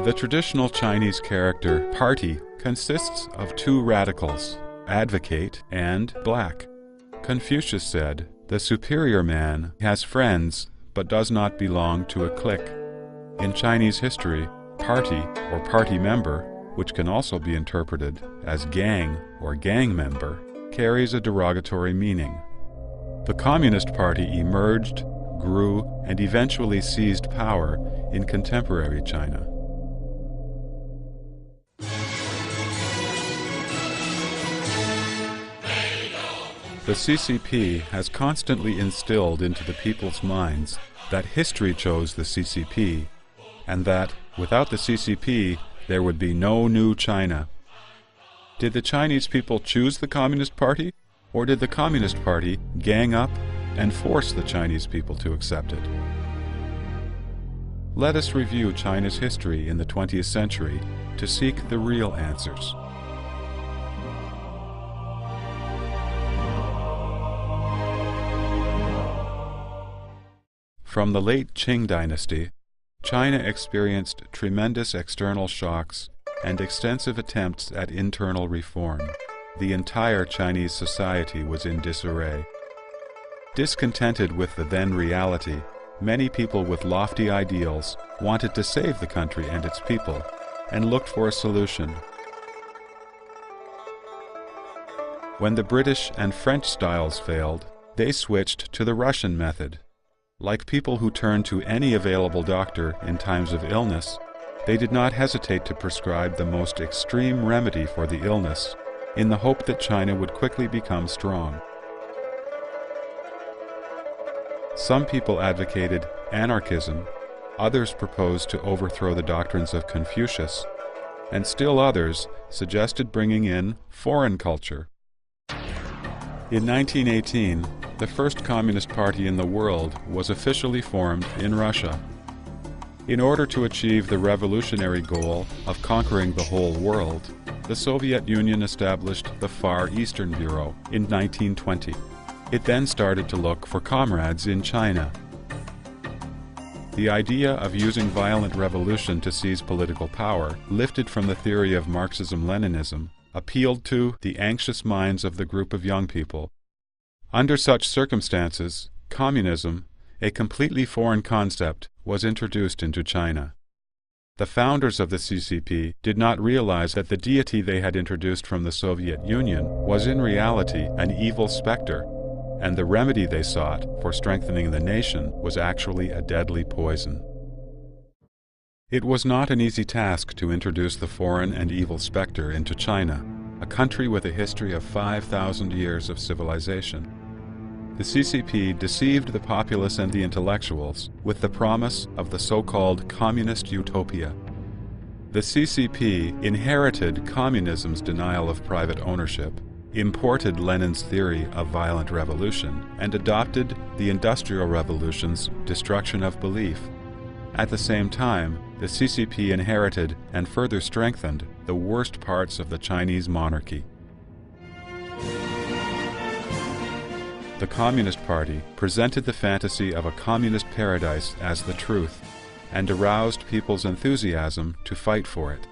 The traditional Chinese character party consists of two radicals, advocate and black. Confucius said, "The superior man has friends but does not belong to a clique." In Chinese history, party or party member, which can also be interpreted as gang or gang member, carries a derogatory meaning. The Communist Party emerged, grew, and eventually seized power in contemporary China. The CCP has constantly instilled into the people's minds that history chose the CCP, and that, without the CCP, there would be no new China. Did the Chinese people choose the Communist Party, or did the Communist Party gang up and force the Chinese people to accept it? Let us review China's history in the 20th century to seek the real answers. From the late Qing dynasty, China experienced tremendous external shocks and extensive attempts at internal reform. The entire Chinese society was in disarray. Discontented with the then reality, many people with lofty ideals wanted to save the country and its people, and looked for a solution. When the British and French styles failed, they switched to the Russian method. Like people who turn to any available doctor in times of illness, they did not hesitate to prescribe the most extreme remedy for the illness, in the hope that China would quickly become strong. Some people advocated anarchism, others proposed to overthrow the doctrines of Confucius, and still others suggested bringing in foreign culture. In 1918, the first Communist Party in the world was officially formed in Russia. In order to achieve the revolutionary goal of conquering the whole world, the Soviet Union established the Far Eastern Bureau in 1920. It then started to look for comrades in China. The idea of using violent revolution to seize political power, lifted from the theory of Marxism-Leninism, appealed to the anxious minds of the group of young people. Under such circumstances, communism, a completely foreign concept, was introduced into China. The founders of the CCP did not realize that the deity they had introduced from the Soviet Union was in reality an evil specter, and the remedy they sought for strengthening the nation was actually a deadly poison. It was not an easy task to introduce the foreign and evil specter into China, a country with a history of 5,000 years of civilization. The CCP deceived the populace and the intellectuals with the promise of the so-called communist utopia. The CCP inherited communism's denial of private ownership, imported Lenin's theory of violent revolution, and adopted the Industrial Revolution's destruction of belief. At the same time, the CCP inherited and further strengthened the worst parts of the Chinese monarchy. The Communist Party presented the fantasy of a communist paradise as the truth, and aroused people's enthusiasm to fight for it.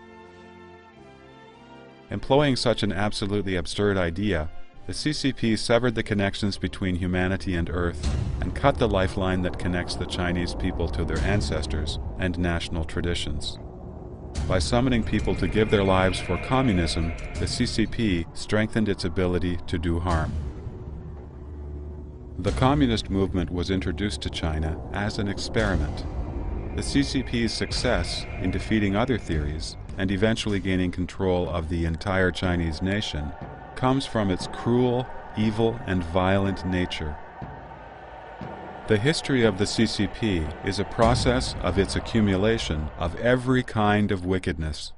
Employing such an absolutely absurd idea, the CCP severed the connections between humanity and Earth and cut the lifeline that connects the Chinese people to their ancestors and national traditions. By summoning people to give their lives for communism, the CCP strengthened its ability to do harm. The communist movement was introduced to China as an experiment. The CCP's success in defeating other theories and eventually gaining control of the entire Chinese nation comes from its cruel, evil, and violent nature. The history of the CCP is a process of its accumulation of every kind of wickedness.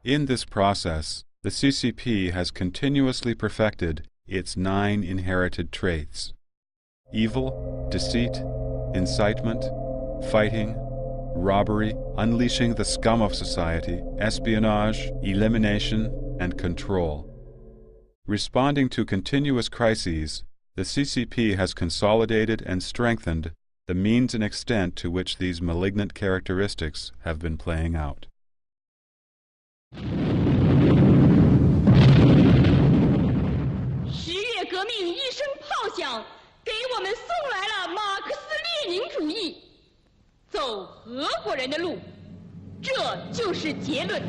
In this process, the CCP has continuously perfected its 9 inherited traits: evil, deceit, incitement, fighting, robbery, unleashing the scum of society, espionage, elimination, and control. Responding to continuous crises, the CCP has consolidated and strengthened the means and extent to which these malignant characteristics have been playing out. 10月革命一声炮响，给我们送来了马克思列宁主义，走俄国人的路，这就是结论。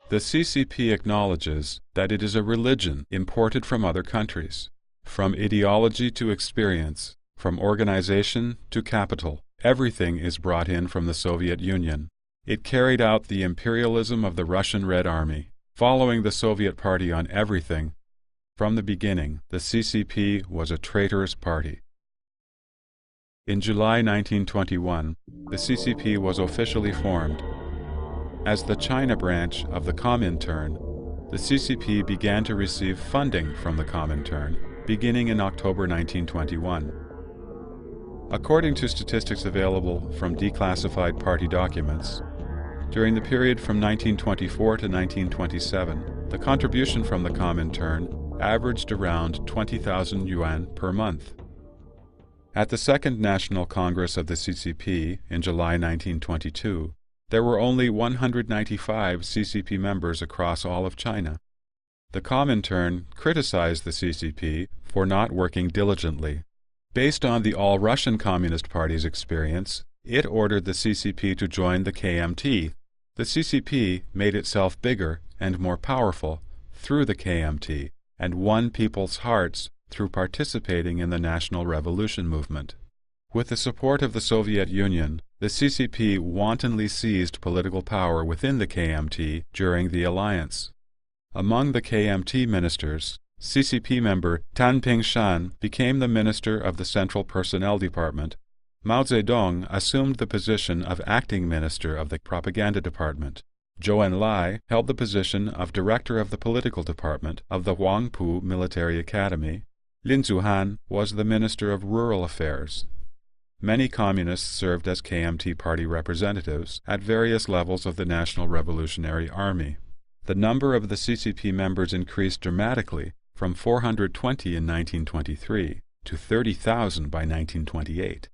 The CCP acknowledges that it is a religion imported from other countries. From ideology to experience, from organization to capital, everything is brought in from the Soviet Union. It carried out the imperialism of the Russian Red Army, following the Soviet Party on everything. From the beginning, the CCP was a traitorous party. In July 1921, the CCP was officially formed. As the China branch of the Comintern, the CCP began to receive funding from the Comintern, beginning in October 1921. According to statistics available from declassified party documents, during the period from 1924 to 1927, the contribution from the Comintern averaged around 20,000 yuan per month. At the Second National Congress of the CCP in July 1922, there were only 195 CCP members across all of China. The Comintern criticized the CCP for not working diligently. Based on the All-Russian Communist Party's experience, it ordered the CCP to join the KMT. The CCP made itself bigger and more powerful through the KMT and won people's hearts through participating in the National Revolution movement. With the support of the Soviet Union, the CCP wantonly seized political power within the KMT during the alliance. Among the KMT ministers, CCP member Tan Pingshan became the minister of the Central Personnel Department. Mao Zedong assumed the position of acting minister of the Propaganda Department. Zhou Enlai held the position of director of the political department of the Huangpu Military Academy. Lin Zuhan was the minister of rural affairs. Many communists served as KMT party representatives at various levels of the National Revolutionary Army. The number of the CCP members increased dramatically from 420 in 1923 to 30,000 by 1928.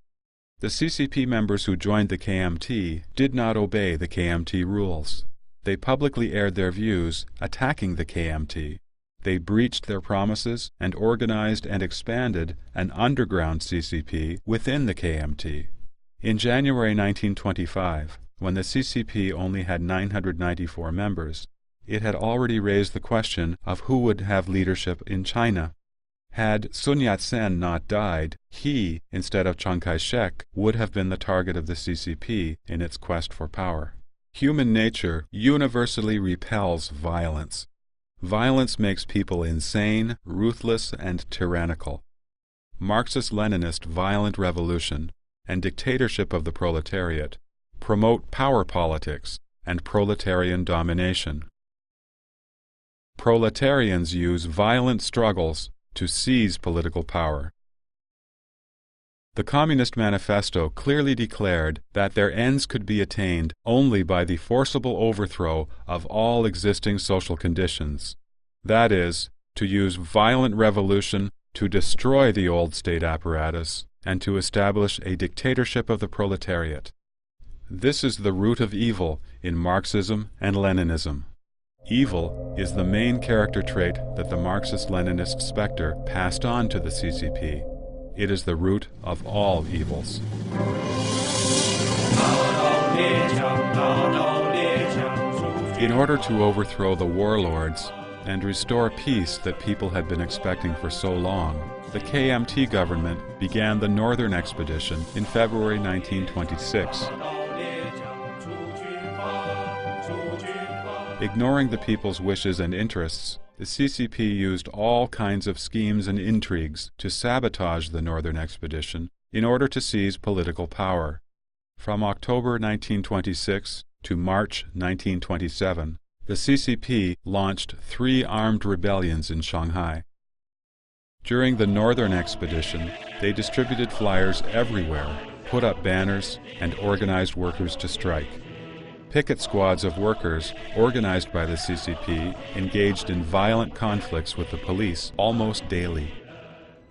The CCP members who joined the KMT did not obey the KMT rules. They publicly aired their views, attacking the KMT. They breached their promises and organized and expanded an underground CCP within the KMT. In January 1925, when the CCP only had 994 members, it had already raised the question of who would have leadership in China. Had Sun Yat-sen not died, he, instead of Chiang Kai-shek, would have been the target of the CCP in its quest for power. Human nature universally repels violence. Violence makes people insane, ruthless, and tyrannical. Marxist-Leninist violent revolution and dictatorship of the proletariat promote power politics and proletarian domination. Proletarians use violent struggles to seize political power. The Communist Manifesto clearly declared that their ends could be attained only by the forcible overthrow of all existing social conditions. That is, to use violent revolution to destroy the old state apparatus and to establish a dictatorship of the proletariat. This is the root of evil in Marxism and Leninism. Evil is the main character trait that the Marxist-Leninist spectre passed on to the CCP. It is the root of all evils. In order to overthrow the warlords and restore peace that people had been expecting for so long, the KMT government began the Northern Expedition in February 1926. Ignoring the people's wishes and interests, the CCP used all kinds of schemes and intrigues to sabotage the Northern Expedition in order to seize political power. From October 1926 to March 1927, the CCP launched 3 armed rebellions in Shanghai. During the Northern Expedition, they distributed flyers everywhere, put up banners, and organized workers to strike. Picket squads of workers, organized by the CCP, engaged in violent conflicts with the police almost daily.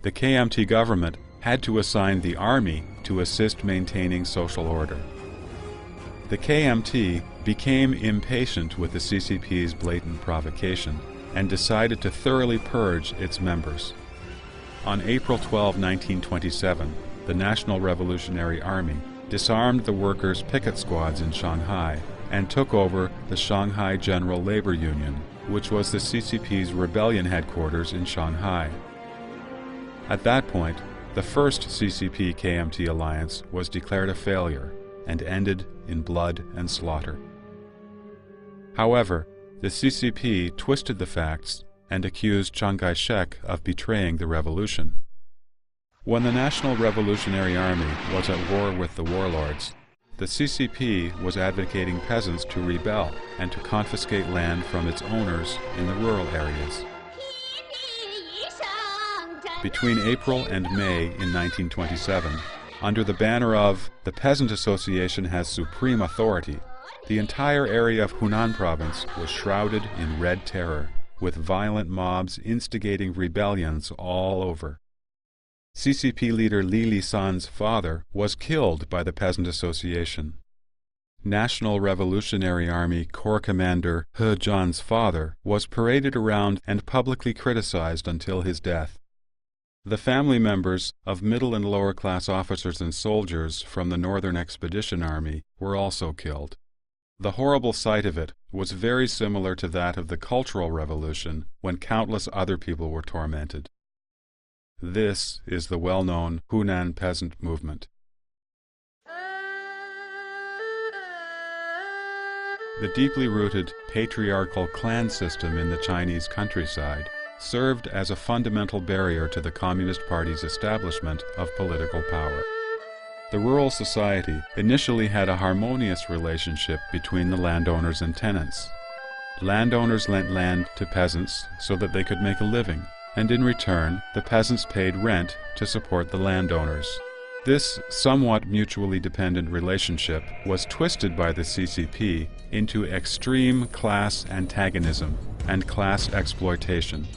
The KMT government had to assign the army to assist maintaining social order. The KMT became impatient with the CCP's blatant provocation and decided to thoroughly purge its members. On April 12, 1927, the National Revolutionary Army disarmed the workers' picket squads in Shanghai and took over the Shanghai General Labor Union, which was the CCP's rebellion headquarters in Shanghai. At that point, the first CCP-KMT alliance was declared a failure and ended in blood and slaughter. However, the CCP twisted the facts and accused Chiang Kai-shek of betraying the revolution. When the National Revolutionary Army was at war with the warlords, the CCP was advocating peasants to rebel and to confiscate land from its owners in the rural areas. Between April and May in 1927, under the banner of "The Peasant Association has supreme authority," the entire area of Hunan province was shrouded in red terror, with violent mobs instigating rebellions all over. CCP leader Li Lisan's father was killed by the Peasant Association. National Revolutionary Army Corps Commander He Zhan's father was paraded around and publicly criticized until his death. The family members of middle and lower class officers and soldiers from the Northern Expedition Army were also killed. The horrible sight of it was very similar to that of the Cultural Revolution, when countless other people were tormented. This is the well-known Hunan peasant movement. The deeply rooted patriarchal clan system in the Chinese countryside served as a fundamental barrier to the Communist Party's establishment of political power. The rural society initially had a harmonious relationship between the landowners and tenants. Landowners lent land to peasants so that they could make a living, and in return, the peasants paid rent to support the landowners. This somewhat mutually dependent relationship was twisted by the CCP into extreme class antagonism and class exploitation.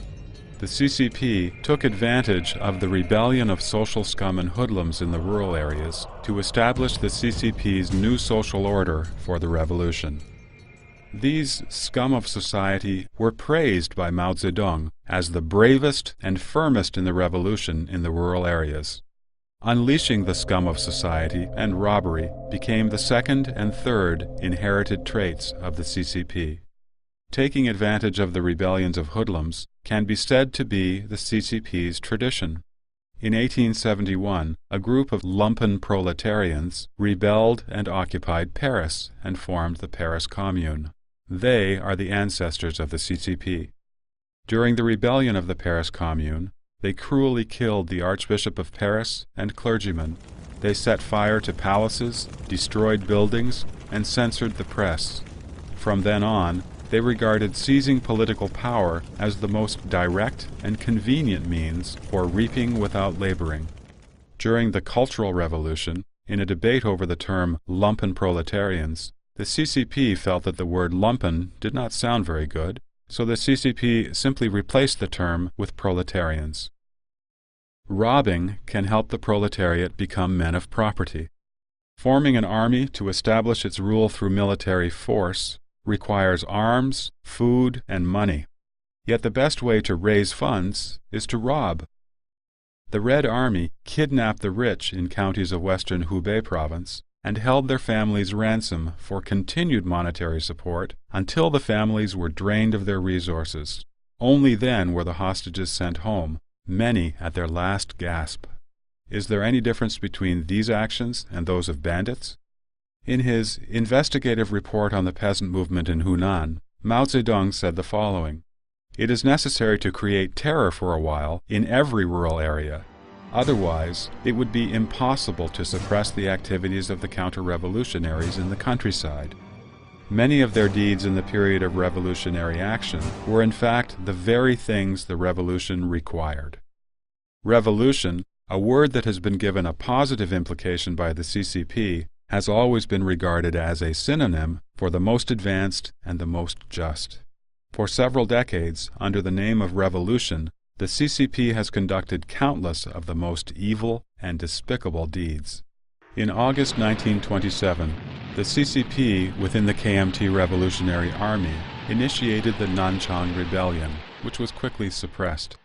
The CCP took advantage of the rebellion of social scum and hoodlums in the rural areas to establish the CCP's new social order for the revolution. These scum of society were praised by Mao Zedong as the bravest and firmest in the revolution in the rural areas. Unleashing the scum of society and robbery became the second and third inherited traits of the CCP. Taking advantage of the rebellions of hoodlums can be said to be the CCP's tradition. In 1871, a group of lumpen proletarians rebelled and occupied Paris and formed the Paris Commune. They are the ancestors of the CCP. During the rebellion of the Paris Commune, they cruelly killed the Archbishop of Paris and clergymen. They set fire to palaces, destroyed buildings, and censored the press. From then on, they regarded seizing political power as the most direct and convenient means for reaping without laboring. During the Cultural Revolution, in a debate over the term lumpen proletarians, the CCP felt that the word lumpen did not sound very good, so the CCP simply replaced the term with proletarians. Robbing can help the proletariat become men of property. Forming an army to establish its rule through military force requires arms, food, and money. Yet the best way to raise funds is to rob. The Red Army kidnapped the rich in counties of western Hubei province and held their families ransom for continued monetary support until the families were drained of their resources. Only then were the hostages sent home, many at their last gasp. Is there any difference between these actions and those of bandits? In his investigative report on the peasant movement in Hunan, Mao Zedong said the following: "It is necessary to create terror for a while in every rural area. Otherwise, it would be impossible to suppress the activities of the counter-revolutionaries in the countryside." Many of their deeds in the period of revolutionary action were in fact the very things the revolution required. Revolution, a word that has been given a positive implication by the CCP, has always been regarded as a synonym for the most advanced and the most just. For several decades, under the name of revolution, the CCP has conducted countless of the most evil and despicable deeds. In August 1927, the CCP within the KMT Revolutionary Army initiated the Nanchang Rebellion, which was quickly suppressed.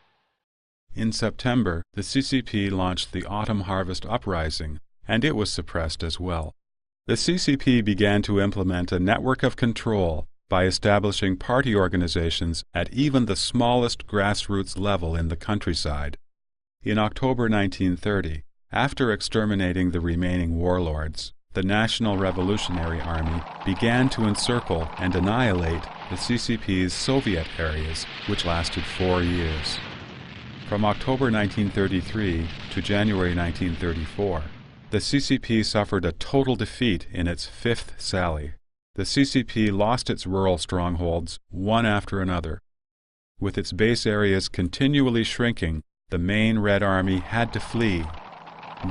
In September, the CCP launched the Autumn Harvest Uprising, and it was suppressed as well. The CCP began to implement a network of control by establishing party organizations at even the smallest grassroots level in the countryside. In October 1930, after exterminating the remaining warlords, the National Revolutionary Army began to encircle and annihilate the CCP's Soviet areas, which lasted 4 years. From October 1933 to January 1934, the CCP suffered a total defeat in its fifth sally. The CCP lost its rural strongholds one after another. With its base areas continually shrinking, the main Red Army had to flee.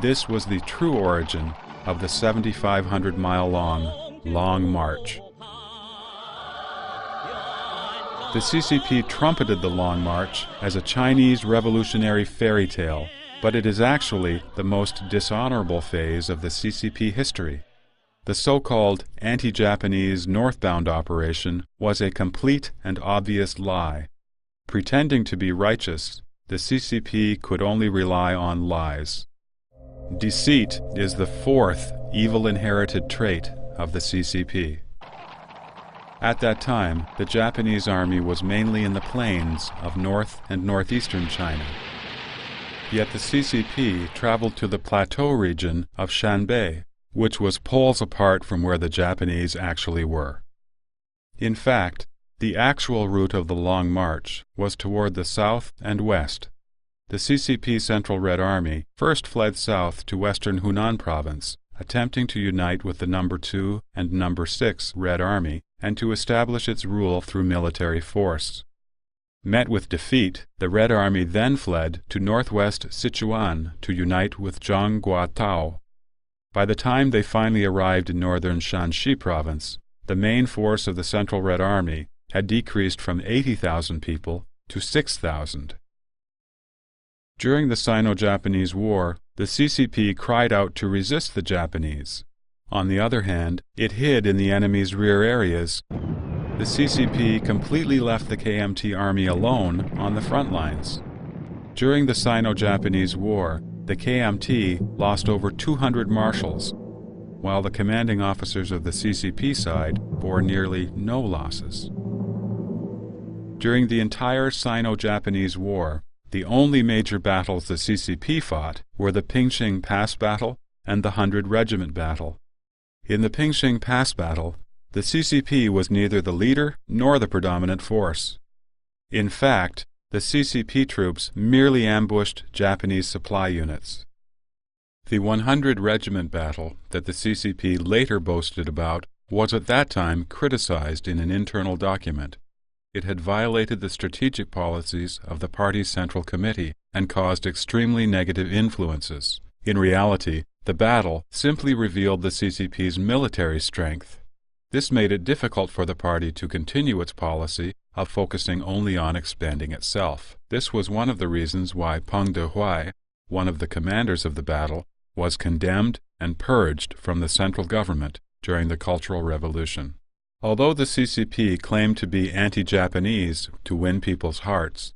This was the true origin of the 7,500-mile-long Long March. The CCP trumpeted the Long March as a Chinese revolutionary fairy tale, but it is actually the most dishonorable phase of the CCP history. The so-called anti-Japanese northbound operation was a complete and obvious lie. Pretending to be righteous, the CCP could only rely on lies. Deceit is the fourth evil inherited trait of the CCP. At that time, the Japanese army was mainly in the plains of north and northeastern China. Yet the CCP traveled to the plateau region of Shanbei, which was poles apart from where the Japanese actually were. In fact, the actual route of the Long March was toward the south and west. The CCP Central Red Army first fled south to western Hunan Province, attempting to unite with the No. 2 and No. 6 Red Army and to establish its rule through military force. Met with defeat, the Red Army then fled to northwest Sichuan to unite with Zhang Guotao. By the time they finally arrived in northern Shanxi Province, the main force of the Central Red Army had decreased from 80,000 people to 6,000. During the Sino-Japanese War, the CCP cried out to resist the Japanese. On the other hand, it hid in the enemy's rear areas. The CCP completely left the KMT army alone on the front lines. During the Sino-Japanese War, the KMT lost over 200 marshals, while the commanding officers of the CCP side bore nearly no losses. During the entire Sino-Japanese War, the only major battles the CCP fought were the Pingxing Pass Battle and the 100 Regiment Battle. In the Pingxing Pass Battle, the CCP was neither the leader nor the predominant force. In fact, the CCP troops merely ambushed Japanese supply units. The 100 Regiment Battle that the CCP later boasted about was at that time criticized in an internal document. It had violated the strategic policies of the party's Central Committee and caused extremely negative influences. In reality, the battle simply revealed the CCP's military strength. This made it difficult for the party to continue its policy of focusing only on expanding itself. This was one of the reasons why Peng Dehuai, one of the commanders of the battle, was condemned and purged from the central government during the Cultural Revolution. Although the CCP claimed to be anti-Japanese to win people's hearts,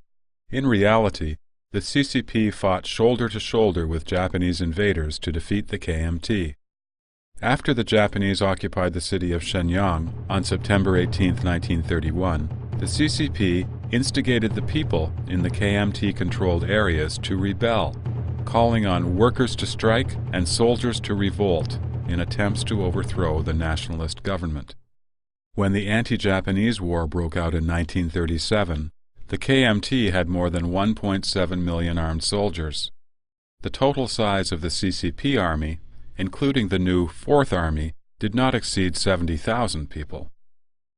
in reality, the CCP fought shoulder to shoulder with Japanese invaders to defeat the KMT. After the Japanese occupied the city of Shenyang on September 18, 1931, the CCP instigated the people in the KMT-controlled areas to rebel, calling on workers to strike and soldiers to revolt in attempts to overthrow the nationalist government. When the anti-Japanese war broke out in 1937, the KMT had more than 1.7 million armed soldiers. The total size of the CCP army, including the new Fourth Army, did not exceed 70,000 people.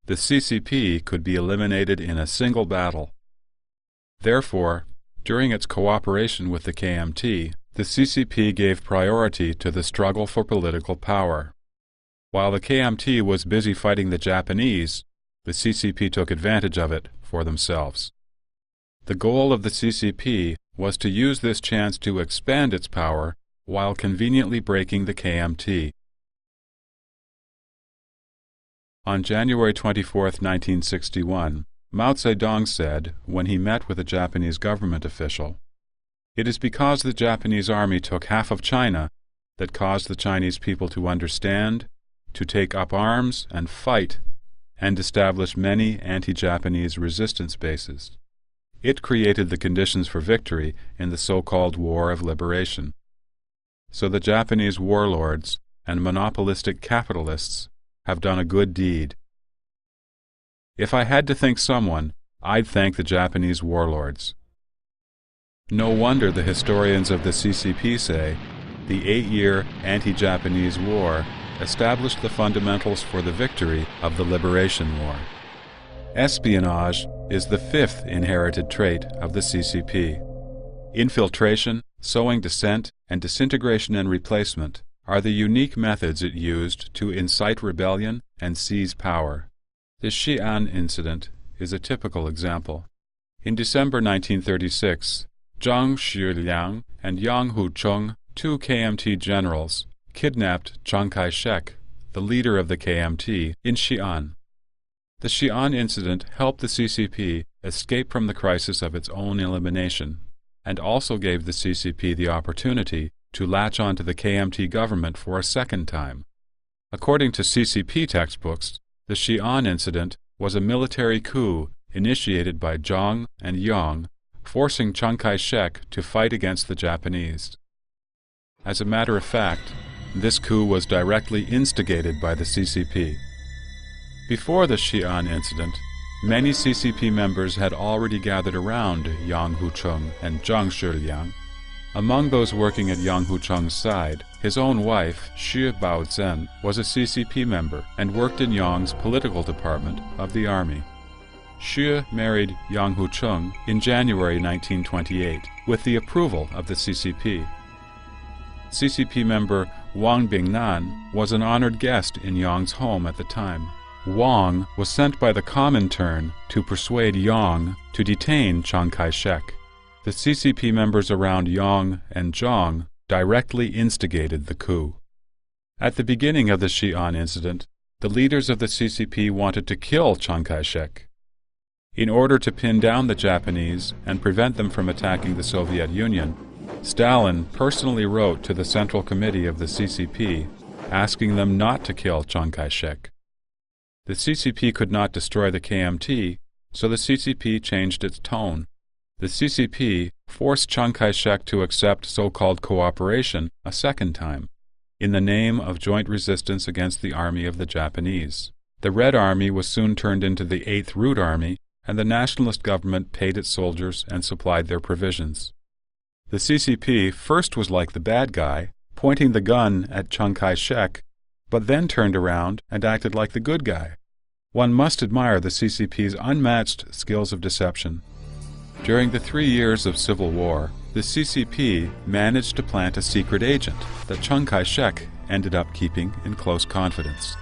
The CCP could be eliminated in a single battle. Therefore, during its cooperation with the KMT, the CCP gave priority to the struggle for political power. While the KMT was busy fighting the Japanese, the CCP took advantage of it for themselves. The goal of the CCP was to use this chance to expand its power while conveniently breaking the KMT. On January 24, 1961, Mao Zedong said, when he met with a Japanese government official, "It is because the Japanese army took half of China that caused the Chinese people to understand, to take up arms and fight, and establish many anti-Japanese resistance bases. It created the conditions for victory in the so-called War of Liberation. So the Japanese warlords and monopolistic capitalists have done a good deed. If I had to thank someone, I'd thank the Japanese warlords." No wonder the historians of the CCP say the 8-year anti-Japanese war established the fundamentals for the victory of the Liberation War. Espionage is the fifth inherited trait of the CCP. Infiltration, sowing dissent, and disintegration and replacement are the unique methods it used to incite rebellion and seize power. The Xi'an incident is a typical example. In December 1936, Zhang Shiliang and Yang Hucheng, two KMT generals, kidnapped Chiang Kai-shek, the leader of the KMT, in Xi'an. The Xi'an incident helped the CCP escape from the crisis of its own elimination, and also gave the CCP the opportunity to latch onto the KMT government for a second time. According to CCP textbooks, the Xi'an incident was a military coup initiated by Zhang and Yang, forcing Chiang Kai-shek to fight against the Japanese. As a matter of fact, this coup was directly instigated by the CCP. Before the Xi'an incident, many CCP members had already gathered around Yang Hucheng and Zhang Shiliang. Among those working at Yang Hucheng's side, his own wife, Xu Baozhen, was a CCP member and worked in Yang's political department of the army. Xu married Yang Hucheng in January 1928 with the approval of the CCP. CCP member Wang Bingnan was an honored guest in Yang's home at the time. Wang was sent by the Comintern to persuade Yang to detain Chiang Kai-shek. The CCP members around Yang and Zhang directly instigated the coup. At the beginning of the Xi'an incident, the leaders of the CCP wanted to kill Chiang Kai-shek. In order to pin down the Japanese and prevent them from attacking the Soviet Union, Stalin personally wrote to the Central Committee of the CCP asking them not to kill Chiang Kai-shek. The CCP could not destroy the KMT, so the CCP changed its tone. The CCP forced Chiang Kai-shek to accept so-called cooperation a second time, in the name of joint resistance against the army of the Japanese. The Red Army was soon turned into the 8th Root Army, and the nationalist government paid its soldiers and supplied their provisions. The CCP first was like the bad guy, pointing the gun at Chiang Kai-shek, but then turned around and acted like the good guy. One must admire the CCP's unmatched skills of deception. During the 3 years of civil war, the CCP managed to plant a secret agent that Chiang Kai-shek ended up keeping in close confidence.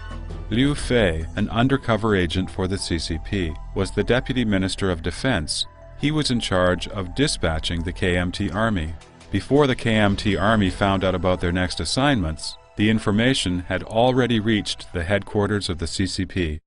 Liu Fei, an undercover agent for the CCP, was the Deputy Minister of Defense. He was in charge of dispatching the KMT army. Before the KMT army found out about their next assignments, the information had already reached the headquarters of the CCP.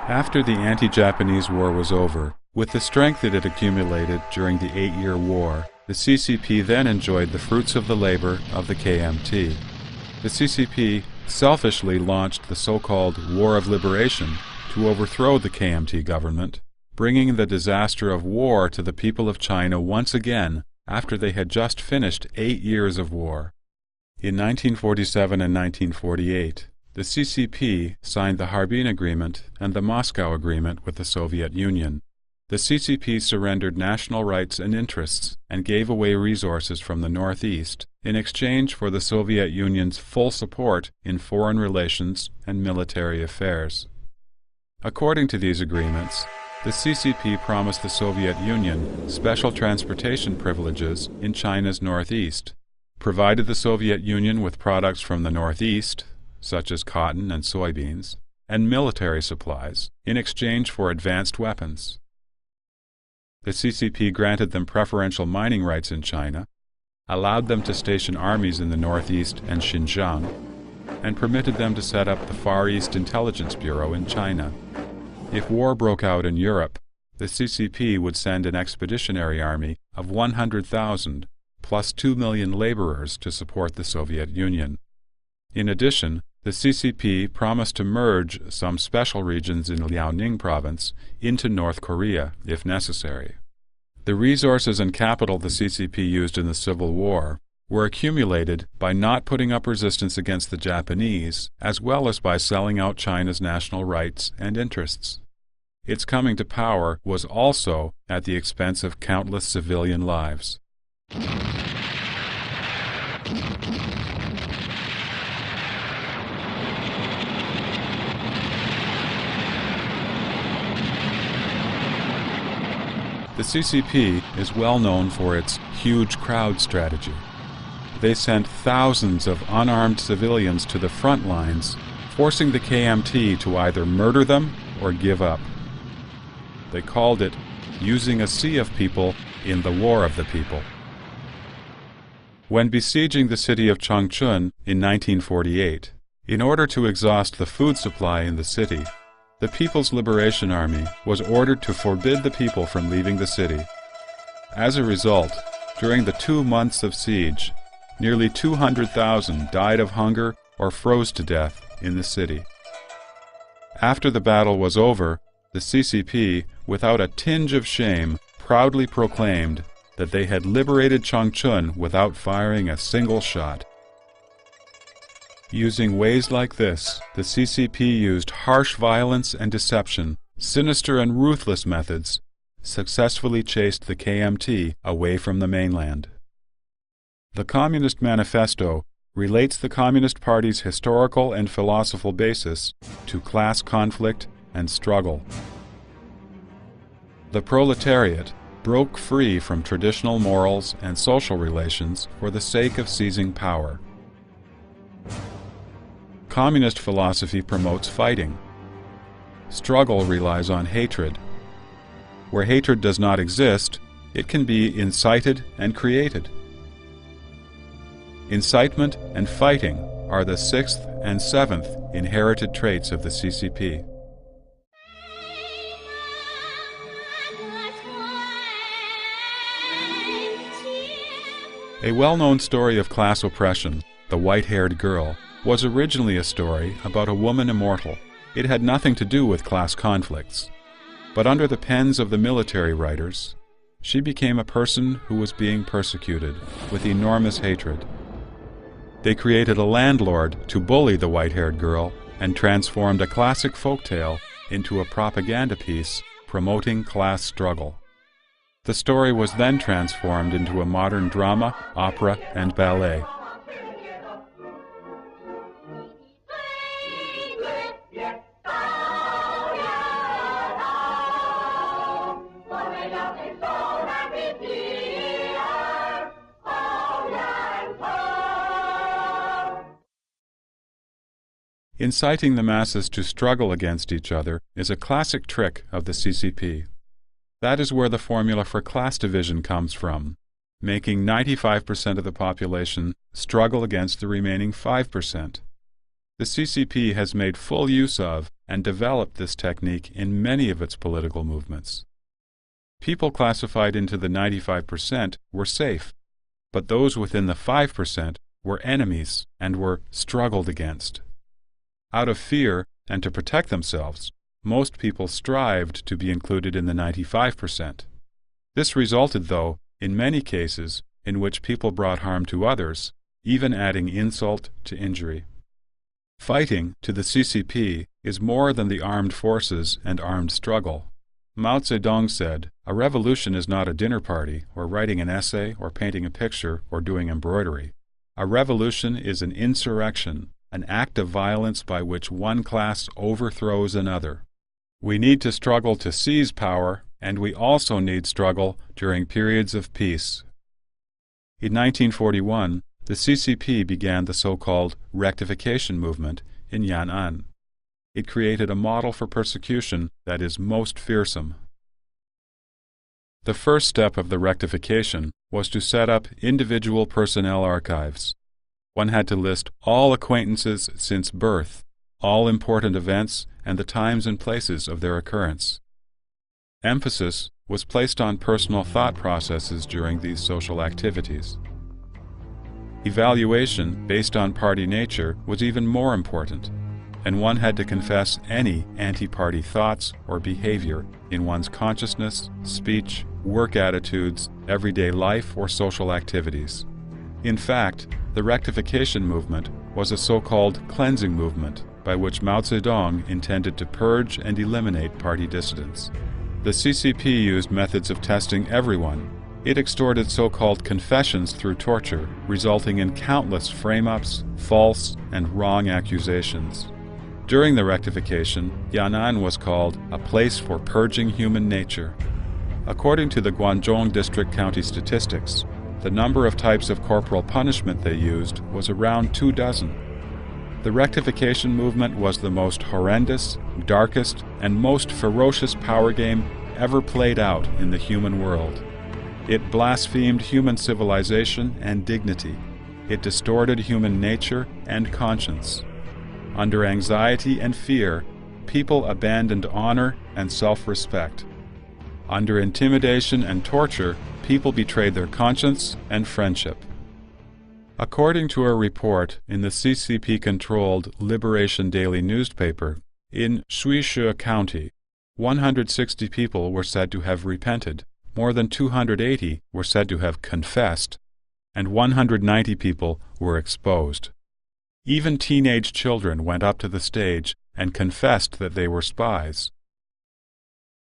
After the anti-Japanese war was over, with the strength it had accumulated during the 8-year war, the CCP then enjoyed the fruits of the labor of the KMT. The CCP selfishly launched the so-called War of Liberation to overthrow the KMT government, bringing the disaster of war to the people of China once again after they had just finished 8 years of war. In 1947 and 1948, the CCP signed the Harbin Agreement and the Moscow Agreement with the Soviet Union. The CCP surrendered national rights and interests and gave away resources from the Northeast in exchange for the Soviet Union's full support in foreign relations and military affairs. According to these agreements, the the CCP promised the Soviet Union special transportation privileges in China's northeast, provided the Soviet Union with products from the northeast, such as cotton and soybeans, and military supplies in exchange for advanced weapons. The CCP granted them preferential mining rights in China, allowed them to station armies in the northeast and Xinjiang, and permitted them to set up the Far East Intelligence Bureau in China. If war broke out in Europe, the CCP would send an expeditionary army of 100,000 plus 2 million laborers to support the Soviet Union. In addition, the CCP promised to merge some special regions in Liaoning province into North Korea if necessary. The resources and capital the CCP used in the Civil War were accumulated by not putting up resistance against the Japanese, as well as by selling out China's national rights and interests. Its coming to power was also at the expense of countless civilian lives. The CCP is well known for its huge crowd strategy. They sent thousands of unarmed civilians to the front lines, forcing the KMT to either murder them or give up. They called it using a sea of people in the war of the people. When besieging the city of Changchun in 1948, in order to exhaust the food supply in the city, the People's Liberation Army was ordered to forbid the people from leaving the city. As a result, during the 2 months of siege, nearly 200,000 died of hunger or froze to death in the city. After the battle was over, the CCP, without a tinge of shame, proudly proclaimed that they had liberated Changchun without firing a single shot. Using ways like this, the CCP used harsh violence and deception, sinister and ruthless methods, successfully chased the KMT away from the mainland. The Communist Manifesto relates the Communist Party's historical and philosophical basis to class conflict and struggle. The proletariat broke free from traditional morals and social relations for the sake of seizing power. Communist philosophy promotes fighting. Struggle relies on hatred. Where hatred does not exist, it can be incited and created. Incitement and fighting are the 6th and 7th inherited traits of the CCP. A well-known story of class oppression, The White-Haired Girl, was originally a story about a woman immortal. It had nothing to do with class conflicts. But under the pens of the military writers, she became a person who was being persecuted with enormous hatred. They created a landlord to bully the white-haired girl and transformed a classic folktale into a propaganda piece promoting class struggle. The story was then transformed into a modern drama, opera, and ballet. Inciting the masses to struggle against each other is a classic trick of the CCP. That is where the formula for class division comes from, making 95% of the population struggle against the remaining 5%. The CCP has made full use of and developed this technique in many of its political movements. People classified into the 95% were safe, but those within the 5% were enemies and were struggled against. Out of fear and to protect themselves, most people strived to be included in the 95%. This resulted, though, in many cases in which people brought harm to others, even adding insult to injury. Fighting, to the CCP, is more than the armed forces and armed struggle. Mao Zedong said, "A revolution is not a dinner party, or writing an essay, or painting a picture, or doing embroidery. A revolution is an insurrection, an act of violence by which one class overthrows another." We need to struggle to seize power, and we also need struggle during periods of peace. In 1941, the CCP began the so-called rectification movement in Yan'an. It created a model for persecution that is most fearsome. The first step of the rectification was to set up individual personnel archives. One had to list all acquaintances since birth, all important events, and the times and places of their occurrence. Emphasis was placed on personal thought processes during these social activities. Evaluation based on party nature was even more important, and one had to confess any anti-party thoughts or behavior in one's consciousness, speech, work attitudes, everyday life, or social activities. In fact, the rectification movement was a so-called cleansing movement by which Mao Zedong intended to purge and eliminate party dissidents. The CCP used methods of testing everyone. It extorted so-called confessions through torture, resulting in countless frame-ups, false, and wrong accusations. During the rectification, Yan'an was called a place for purging human nature. According to the Guangdong District County statistics, the number of types of corporal punishment they used was around 24. The rectification movement was the most horrendous, darkest, and most ferocious power game ever played out in the human world. It blasphemed human civilization and dignity. It distorted human nature and conscience. Under anxiety and fear, people abandoned honor and self-respect. Under intimidation and torture, people betrayed their conscience and friendship. According to a report in the CCP-controlled Liberation Daily newspaper, in Shuishe County, 160 people were said to have repented, more than 280 were said to have confessed, and 190 people were exposed. Even teenage children went up to the stage and confessed that they were spies.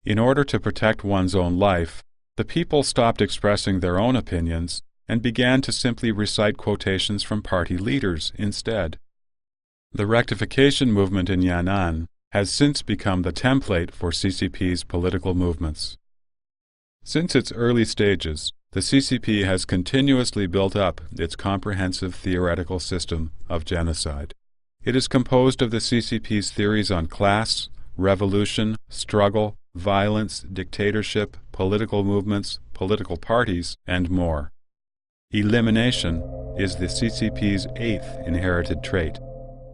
In order to protect one's own life, the people stopped expressing their own opinions and began to simply recite quotations from party leaders instead. The rectification movement in Yan'an has since become the template for CCP's political movements. Since its early stages, the CCP has continuously built up its comprehensive theoretical system of genocide. It is composed of the CCP's theories on class, revolution, struggle, violence, dictatorship, political movements, political parties, and more. Elimination is the CCP's 8th inherited trait.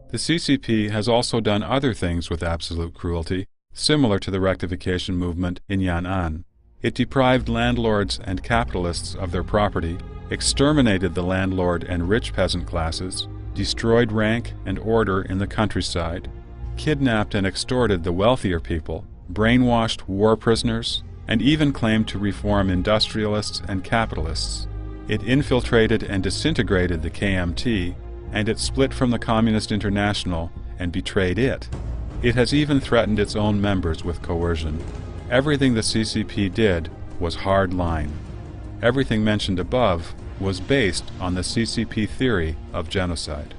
The CCP has also done other things with absolute cruelty, similar to the rectification movement in Yan'an. It deprived landlords and capitalists of their property, exterminated the landlord and rich peasant classes, destroyed rank and order in the countryside, kidnapped and extorted the wealthier people, brainwashed war prisoners, and even claimed to reform industrialists and capitalists. It infiltrated and disintegrated the KMT, and it split from the Communist International and betrayed it. It has even threatened its own members with coercion. Everything the CCP did was hard line. Everything mentioned above was based on the CCP theory of genocide.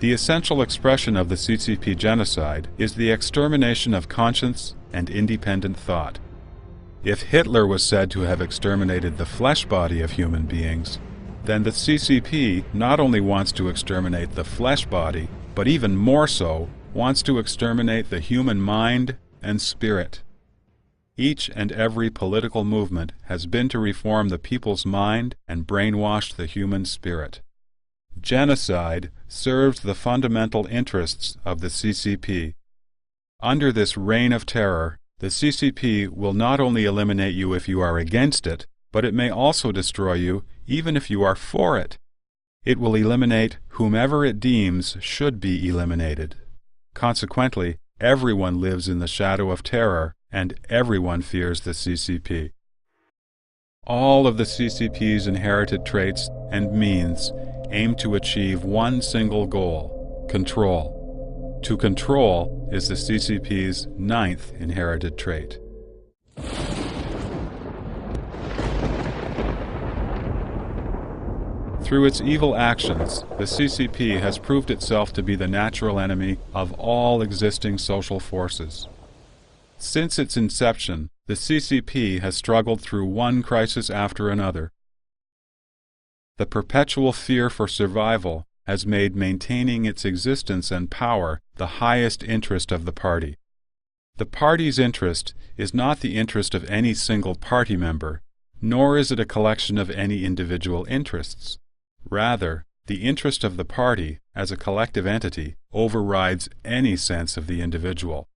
The essential expression of the CCP genocide is the extermination of conscience and independent thought. If Hitler was said to have exterminated the flesh body of human beings, then the CCP not only wants to exterminate the flesh body, but even more so, wants to exterminate the human mind and spirit. Each and every political movement has been to reform the people's mind and brainwash the human spirit. Genocide serves the fundamental interests of the CCP. Under this reign of terror, the CCP will not only eliminate you if you are against it, but it may also destroy you even if you are for it. It will eliminate whomever it deems should be eliminated. Consequently, everyone lives in the shadow of terror, and everyone fears the CCP. All of the CCP's inherited traits and means aim to achieve one single goal: control. To control is the CCP's 9th inherited trait. Through its evil actions, the CCP has proved itself to be the natural enemy of all existing social forces. Since its inception, the CCP has struggled through one crisis after another. The perpetual fear for survival has made maintaining its existence and power the highest interest of the party. The party's interest is not the interest of any single party member, nor is it a collection of any individual interests. Rather, the interest of the party, as a collective entity, overrides any sense of the individual.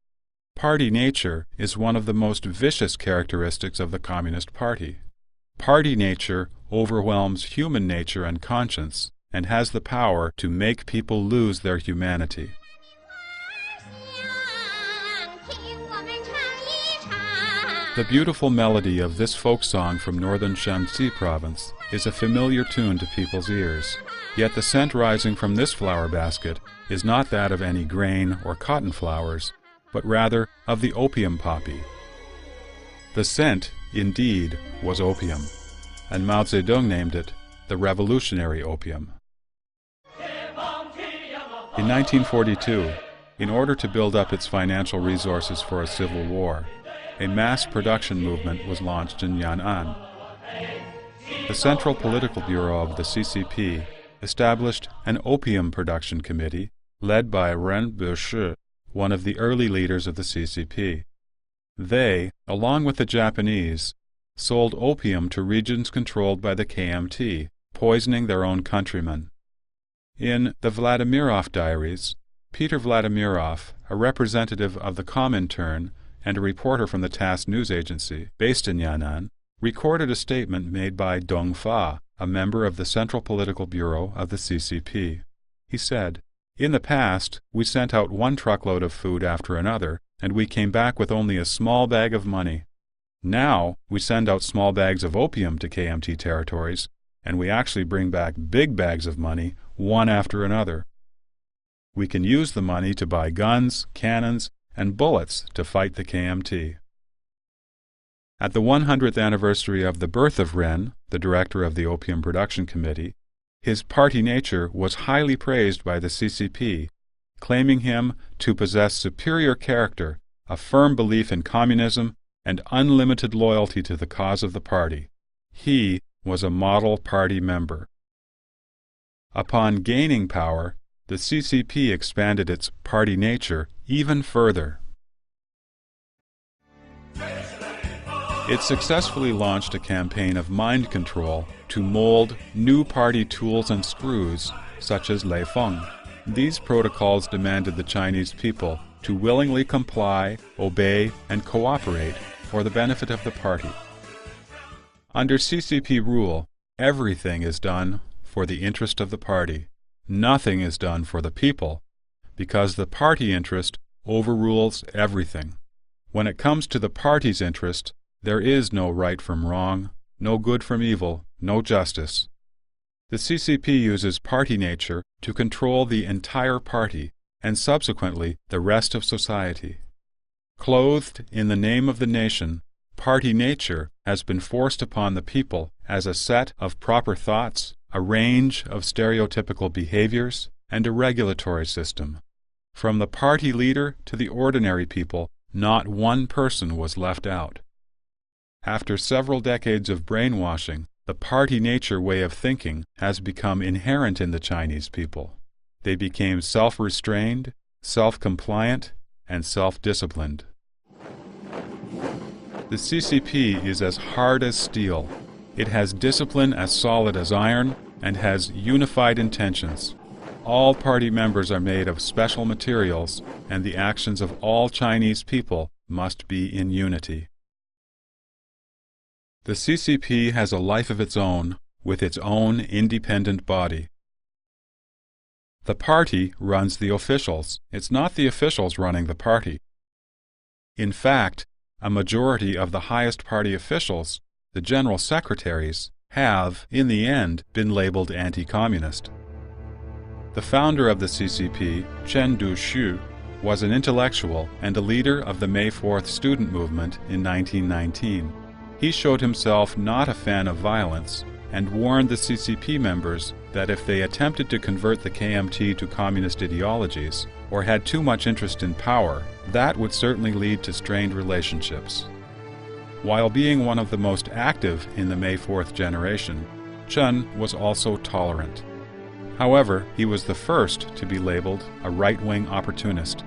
Party nature is one of the most vicious characteristics of the Communist Party. Party nature overwhelms human nature and conscience, and has the power to make people lose their humanity. The beautiful melody of this folk song from northern Shanxi province is a familiar tune to people's ears, yet the scent rising from this flower basket is not that of any grain or cotton flowers, but rather of the opium poppy. The scent, indeed, was opium, and Mao Zedong named it the revolutionary opium. In 1942, in order to build up its financial resources for a civil war, a mass production movement was launched in Yan'an. The Central Political Bureau of the CCP established an opium production committee led by Ren Bushi, one of the early leaders of the CCP. They, along with the Japanese, sold opium to regions controlled by the KMT, poisoning their own countrymen. In the Vladimirov Diaries, Peter Vladimirov, a representative of the Comintern and a reporter from the TASS news agency, based in Yan'an, recorded a statement made by Dong Fa, a member of the Central Political Bureau of the CCP. He said, "In the past, we sent out one truckload of food after another, and we came back with only a small bag of money. Now, we send out small bags of opium to KMT territories, and we actually bring back big bags of money, one after another. We can use the money to buy guns, cannons, and bullets to fight the KMT." At the 100th anniversary of the birth of Ren, the director of the Opium Production Committee, his party nature was highly praised by the CCP, claiming him to possess superior character, a firm belief in communism, and unlimited loyalty to the cause of the party. He was a model party member. Upon gaining power, the CCP expanded its party nature even further. It successfully launched a campaign of mind control to mold new party tools and screws, such as Lei Feng. These protocols demanded the Chinese people to willingly comply, obey, and cooperate for the benefit of the party. Under CCP rule, everything is done for the interest of the party. Nothing is done for the people, because the party interest overrules everything. When it comes to the party's interest, there is no right from wrong, no good from evil, no justice. The CCP uses party nature to control the entire party and subsequently the rest of society. Clothed in the name of the nation, party nature has been forced upon the people as a set of proper thoughts, a range of stereotypical behaviors, and a regulatory system. From the party leader to the ordinary people, not one person was left out. After several decades of brainwashing, the party nature way of thinking has become inherent in the Chinese people. They became self-restrained, self-compliant, and self-disciplined. The CCP is as hard as steel. It has discipline as solid as iron and has unified intentions. All party members are made of special materials, and the actions of all Chinese people must be in unity. The CCP has a life of its own, with its own independent body. The party runs the officials. It's not the officials running the party. In fact, a majority of the highest party officials, the general secretaries, have, in the end, been labeled anti-communist. The founder of the CCP, Chen Duxu, was an intellectual and a leader of the May 4th student movement in 1919. He showed himself not a fan of violence and warned the CCP members that if they attempted to convert the KMT to communist ideologies, or had too much interest in power, that would certainly lead to strained relationships. While being one of the most active in the May 4th generation, Chen was also tolerant. However, he was the first to be labeled a right-wing opportunist.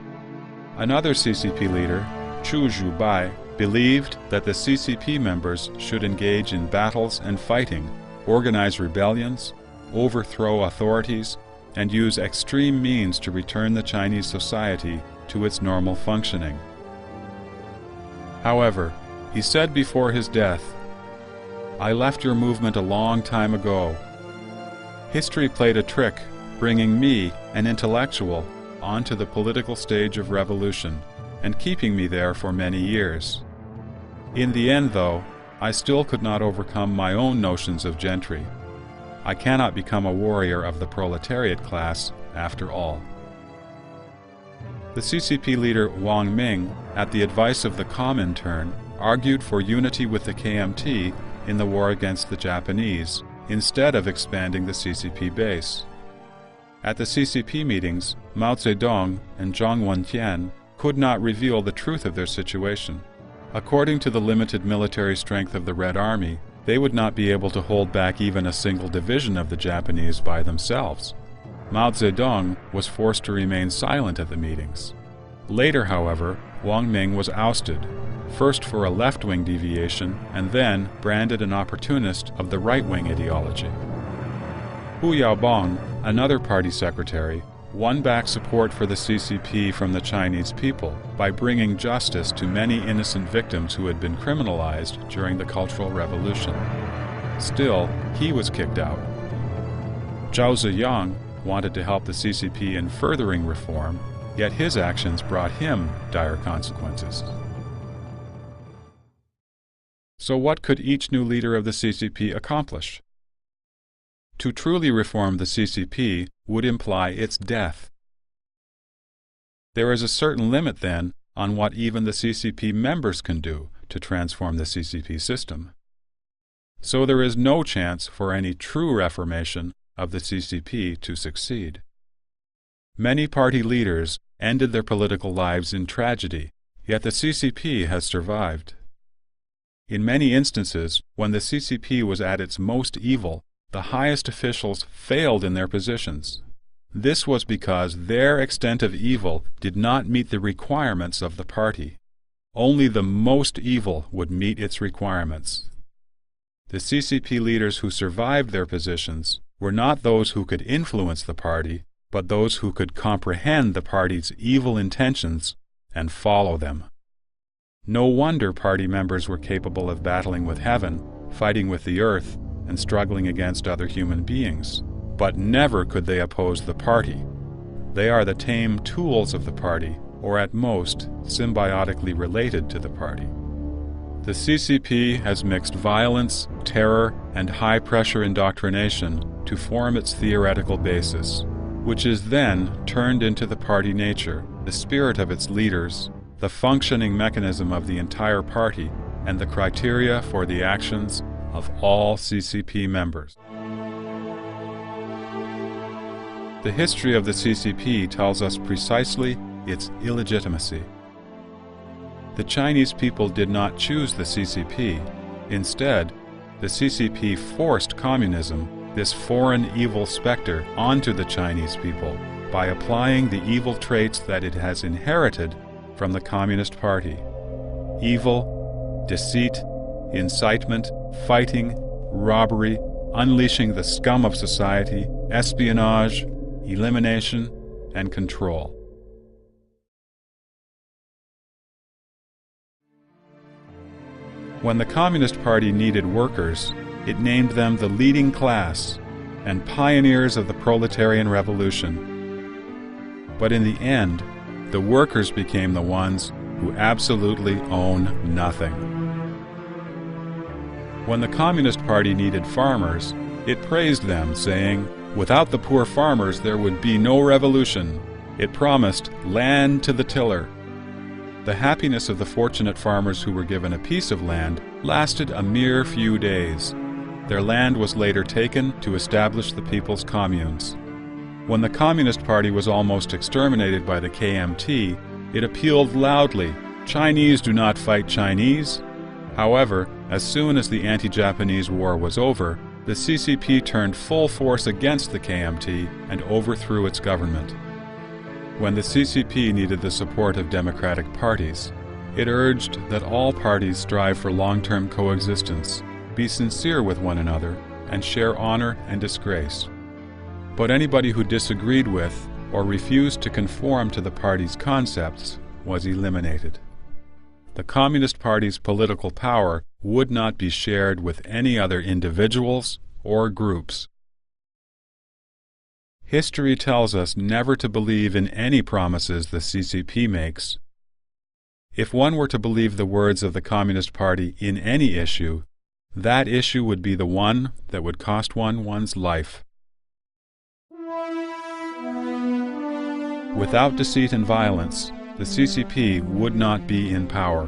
Another CCP leader, Chu Zhubai, believed that the CCP members should engage in battles and fighting, organize rebellions, overthrow authorities, and use extreme means to return the Chinese society to its normal functioning. However, he said before his death, "I left your movement a long time ago. History played a trick, bringing me, an intellectual, onto the political stage of revolution, and keeping me there for many years. In the end, though, I still could not overcome my own notions of gentry. I cannot become a warrior of the proletariat class, after all." The CCP leader Wang Ming, at the advice of the Comintern, argued for unity with the KMT in the war against the Japanese, instead of expanding the CCP base. At the CCP meetings, Mao Zedong and Zhang Wentian could not reveal the truth of their situation. According to the limited military strength of the Red Army, they would not be able to hold back even a single division of the Japanese by themselves. Mao Zedong was forced to remain silent at the meetings. Later, however, Wang Ming was ousted, first for a left-wing deviation and then branded an opportunist of the right-wing ideology. Hu Yaobang, another party secretary, won back support for the CCP from the Chinese people by bringing justice to many innocent victims who had been criminalized during the Cultural Revolution. Still, he was kicked out. Zhao Ziyang wanted to help the CCP in furthering reform, yet his actions brought him dire consequences. So what could each new leader of the CCP accomplish? To truly reform the CCP would imply its death. There is a certain limit, then, on what even the CCP members can do to transform the CCP system. So there is no chance for any true reformation of the CCP to succeed. Many party leaders ended their political lives in tragedy, yet the CCP has survived. In many instances, when the CCP was at its most evil, the highest officials failed in their positions. This was because their extent of evil did not meet the requirements of the party. Only the most evil would meet its requirements. The CCP leaders who survived their positions were not those who could influence the party, but those who could comprehend the party's evil intentions and follow them. No wonder party members were capable of battling with heaven, fighting with the earth, and struggling against other human beings. But never could they oppose the party. They are the tame tools of the party, or at most, symbiotically related to the party. The CCP has mixed violence, terror, and high-pressure indoctrination to form its theoretical basis, which is then turned into the party nature, the spirit of its leaders, the functioning mechanism of the entire party, and the criteria for the actions of all CCP members. The history of the CCP tells us precisely its illegitimacy. The Chinese people did not choose the CCP. Instead, the CCP forced communism, this foreign evil specter, onto the Chinese people by applying the evil traits that it has inherited from the Communist Party. Evil, deceit, incitement, fighting, robbery, unleashing the scum of society, espionage, elimination, and control. When the Communist Party needed workers, it named them the leading class and pioneers of the proletarian revolution. But in the end, the workers became the ones who absolutely own nothing. When the Communist Party needed farmers, it praised them, saying, "Without the poor farmers there would be no revolution." It promised land to the tiller. The happiness of the fortunate farmers who were given a piece of land lasted a mere few days. Their land was later taken to establish the people's communes. When the Communist Party was almost exterminated by the KMT, it appealed loudly, "Chinese do not fight Chinese." However, as soon as the anti-Japanese war was over, the CCP turned full force against the KMT and overthrew its government. When the CCP needed the support of democratic parties, it urged that all parties strive for long-term coexistence, be sincere with one another, and share honor and disgrace. But anybody who disagreed with or refused to conform to the party's concepts was eliminated. The Communist Party's political power would not be shared with any other individuals or groups. History tells us never to believe in any promises the CCP makes. If one were to believe the words of the Communist Party in any issue, that issue would be the one that would cost one one's life. Without deceit and violence, the CCP would not be in power.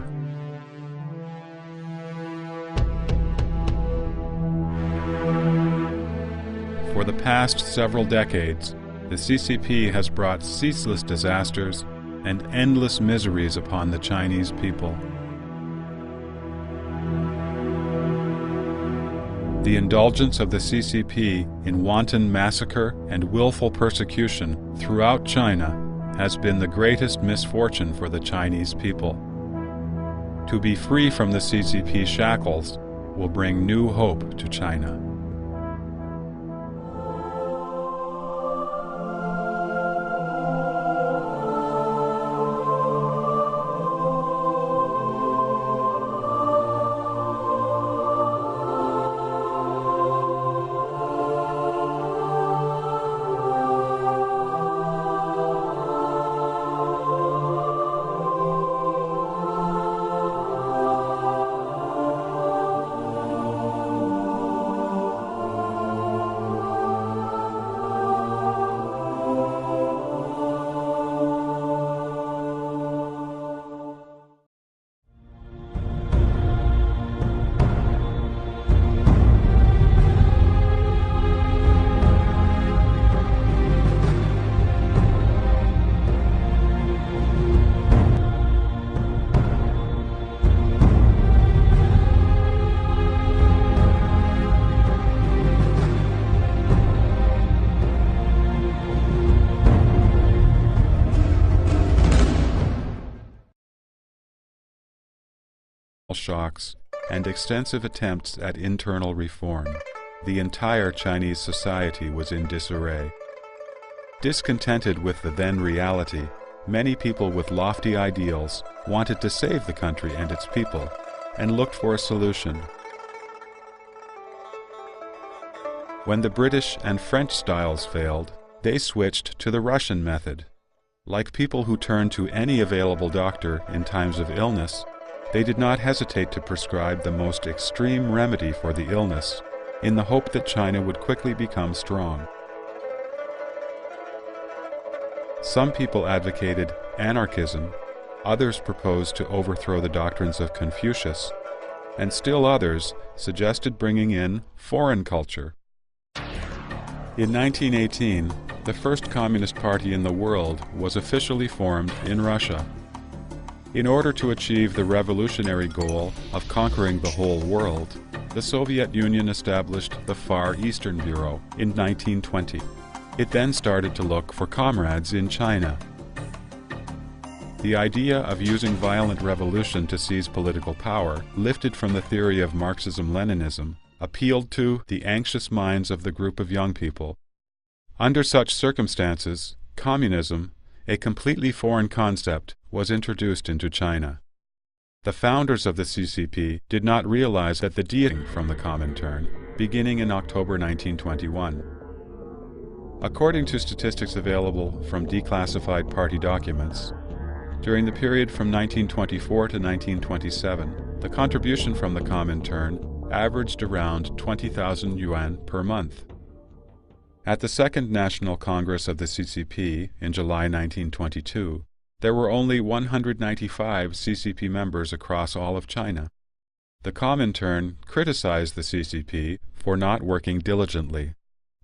For the past several decades, the CCP has brought ceaseless disasters and endless miseries upon the Chinese people. The indulgence of the CCP in wanton massacre and willful persecution throughout China has been the greatest misfortune for the Chinese people. To be free from the CCP shackles will bring new hope to China. Shocks and extensive attempts at internal reform, the entire Chinese society was in disarray. Discontented with the then reality, many people with lofty ideals wanted to save the country and its people, and looked for a solution. When the British and French styles failed, they switched to the Russian method. Like people who turn to any available doctor in times of illness, they did not hesitate to prescribe the most extreme remedy for the illness, in the hope that China would quickly become strong. Some people advocated anarchism, others proposed to overthrow the doctrines of Confucius, and still others suggested bringing in foreign culture. In 1918, the first Communist Party in the world was officially formed in Russia. In order to achieve the revolutionary goal of conquering the whole world, the Soviet Union established the Far Eastern Bureau in 1920. It then started to look for comrades in China. The idea of using violent revolution to seize political power, lifted from the theory of Marxism-Leninism, appealed to the anxious minds of the group of young people. Under such circumstances, communism, a completely foreign concept, was introduced into China. The founders of the CCP did not realize that the deviation from the Comintern, beginning in October 1921. According to statistics available from declassified party documents, during the period from 1924 to 1927, the contribution from the Comintern averaged around 20,000 yuan per month. At the Second National Congress of the CCP in July 1922, there were only 195 CCP members across all of China. The Comintern criticized the CCP for not working diligently.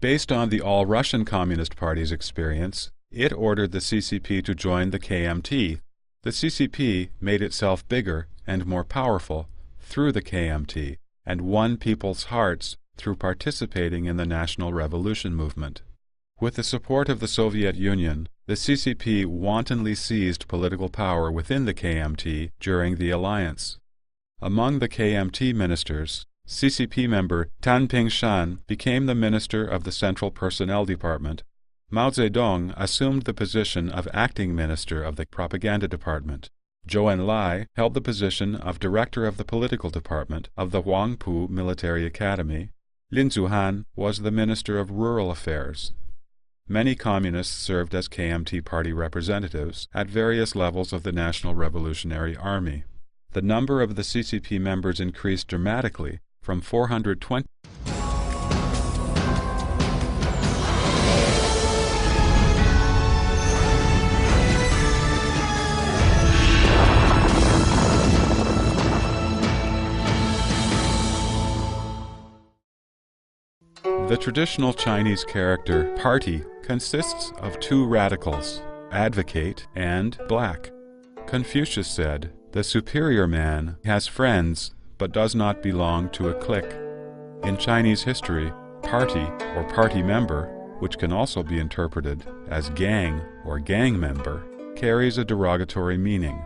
Based on the All-Russian Communist Party's experience, it ordered the CCP to join the KMT. The CCP made itself bigger and more powerful through the KMT and won people's hearts through participating in the national revolution movement. With the support of the Soviet Union, the CCP wantonly seized political power within the KMT during the alliance. Among the KMT ministers, CCP member Tan Pingshan became the Minister of the Central Personnel Department. Mao Zedong assumed the position of Acting Minister of the Propaganda Department. Zhou Enlai held the position of Director of the Political Department of the Huangpu Military Academy. Lin Zuhan was the Minister of Rural Affairs. Many communists served as KMT party representatives at various levels of the National Revolutionary Army. The number of the CCP members increased dramatically from 420. The traditional Chinese character party consists of two radicals, advocate and black. Confucius said, "The superior man has friends but does not belong to a clique." In Chinese history, party or party member, which can also be interpreted as gang or gang member, carries a derogatory meaning.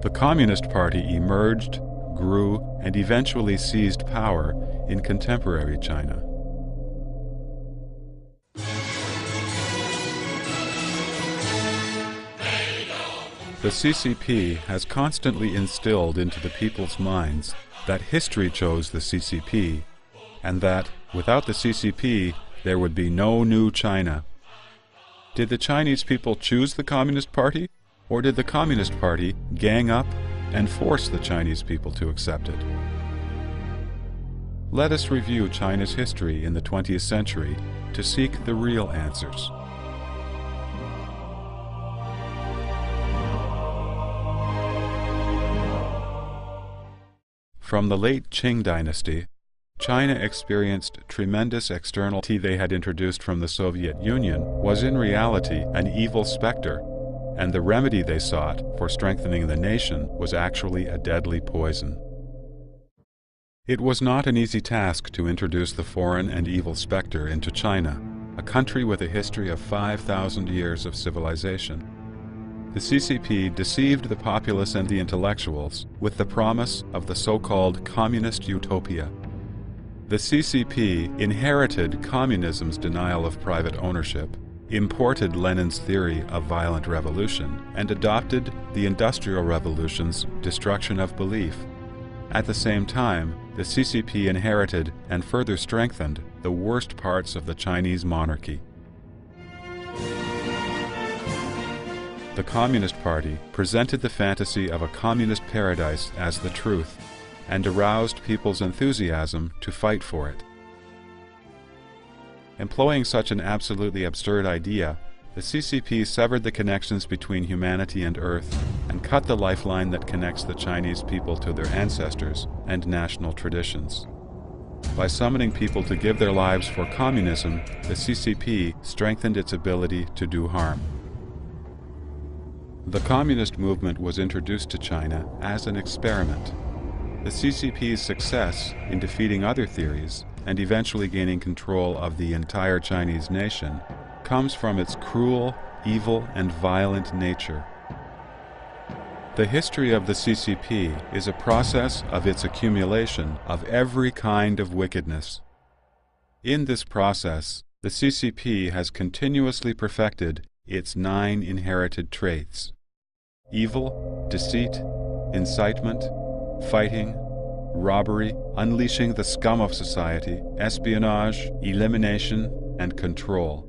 The Communist Party emerged, grew, and eventually seized power in contemporary China. The CCP has constantly instilled into the people's minds that history chose the CCP, and that, without the CCP, there would be no new China. Did the Chinese people choose the Communist Party, or did the Communist Party gang up and force the Chinese people to accept it? Let us review China's history in the 20th century to seek the real answers. From the late Qing dynasty, China experienced tremendous externality. They had introduced from the Soviet Union was in reality an evil specter, and the remedy they sought for strengthening the nation was actually a deadly poison. It was not an easy task to introduce the foreign and evil specter into China, a country with a history of 5,000 years of civilization. The CCP deceived the populace and the intellectuals with the promise of the so-called communist utopia. The CCP inherited communism's denial of private ownership, imported Lenin's theory of violent revolution, and adopted the Industrial Revolution's destruction of belief. At the same time, the CCP inherited and further strengthened the worst parts of the Chinese monarchy. The Communist Party presented the fantasy of a communist paradise as the truth, and aroused people's enthusiasm to fight for it. Employing such an absolutely absurd idea, the CCP severed the connections between humanity and Earth and cut the lifeline that connects the Chinese people to their ancestors and national traditions. By summoning people to give their lives for communism, the CCP strengthened its ability to do harm. The communist movement was introduced to China as an experiment. The CCP's success in defeating other theories and eventually gaining control of the entire Chinese nation comes from its cruel, evil, and violent nature. The history of the CCP is a process of its accumulation of every kind of wickedness. In this process, the CCP has continuously perfected its 9 inherited traits: evil, deceit, incitement, fighting, robbery, unleashing the scum of society, espionage, elimination, and control.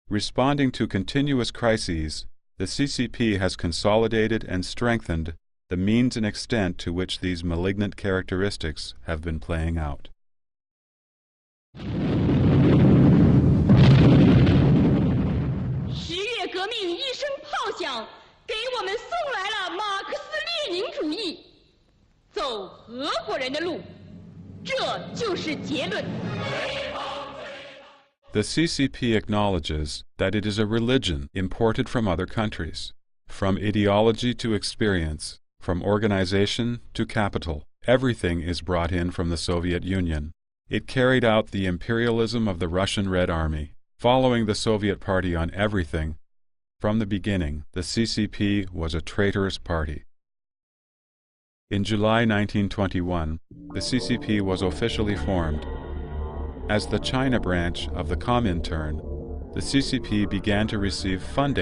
Responding to continuous crises, the CCP has consolidated and strengthened the means and extent to which these malignant characteristics have been playing out. 革命一声炮响，给我们送来了马克思列宁主义。走俄国人的路，这就是结论。The CCP acknowledges that it is a religion imported from other countries. From ideology to experience, from organization to capital, everything is brought in from the Soviet Union. It carried out the imperialism of the Russian Red Army, following the Soviet Party on everything. From the beginning, the CCP was a traitorous party. In July 1921, the CCP was officially formed. As the China branch of the Comintern, the CCP began to receive funding